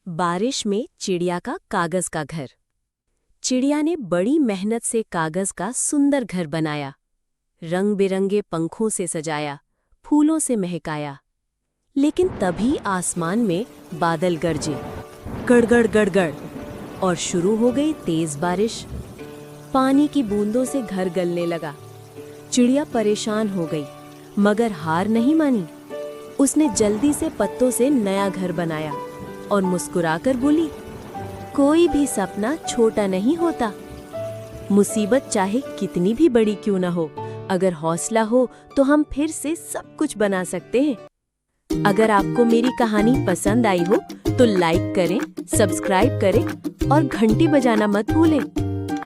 बारिश में चिड़िया का कागज का घर। चिड़िया ने बड़ी मेहनत से कागज का सुंदर घर बनाया, रंग बिरंगे पंखों से सजाया, फूलों से महकाया। लेकिन तभी आसमान में बादल गरजे, गड़गड़ गड़गड़, और शुरू हो गई तेज बारिश। पानी की बूंदों से घर गलने लगा। चिड़िया परेशान हो गई, मगर हार नहीं मानी। उसने जल्दी से पत्तों से नया घर बनाया और मुस्कुराकर बोली, कोई भी सपना छोटा नहीं होता। मुसीबत चाहे कितनी भी बड़ी क्यों ना हो, अगर हौसला हो तो हम फिर से सब कुछ बना सकते हैं। अगर आपको मेरी कहानी पसंद आई हो तो लाइक करें, सब्सक्राइब करें और घंटी बजाना मत भूलें।